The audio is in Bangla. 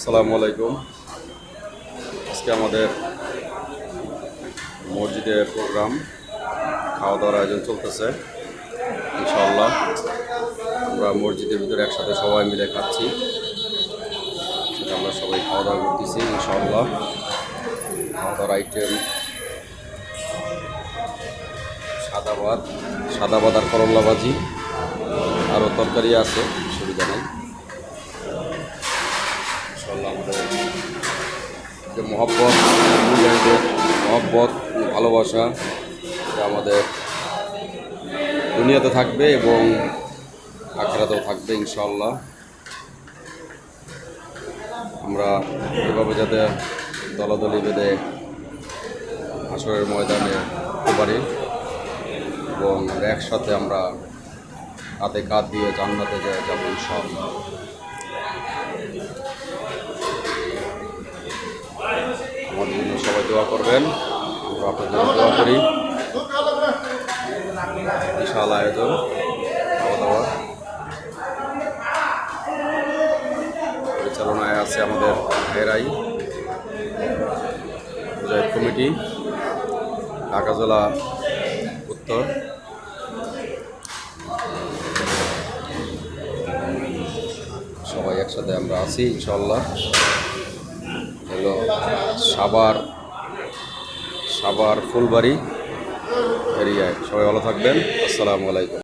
আসসালামু আলাইকুম। আজকে আমাদের মসজিদে প্রোগ্রাম, খাওয়া দাওয়ার আয়োজন চলতেছে। ইনশাআল্লাহ আমরা মসজিদের ভিতরে একসাথে সবাই মিলে খাচ্ছি, সেটা আমরা সবাই খাওয়া দাওয়া করতেছি। ইনশাআল্লাহ খাওয়া দাওয়ার আইটেম সাদা ভাত আর করল্লা ভাজি, আরও তরকারি আছে, অসুবিধা নেই। ইনশাআল্লাহ আমাদের যে মহব্বত ভালোবাসা এটা আমাদের দুনিয়াতে থাকবে এবং আখিরাতেও থাকবে ইনশাআল্লাহ। আমরা এভাবে যাতে দলাদলি বেঁধে হাসরের ময়দানে উঠতে পারি এবং একসাথে আমরা হাতে কাঁধ দিয়ে জান্নাতে যাবো ইনশাআল্লাহ। আমাদের জন্য সবাই দোয়া করবেন, আমরা আপনার জন্য দোয়া করি। বিশাল আয়োজন খাওয়া দাওয়া, পরিচালনায় আছে আমাদের ভাইরাই, মুজাহিদ কমিটি, ঢাকা জেলা উত্তর। সবাই একসাথে আমরা আছি ইনশাআল্লাহ। হলো সাভার ফুলবাড়ি এরিয়ায়। সবাই ভালো থাকবেন। আসসালামু আলাইকুম।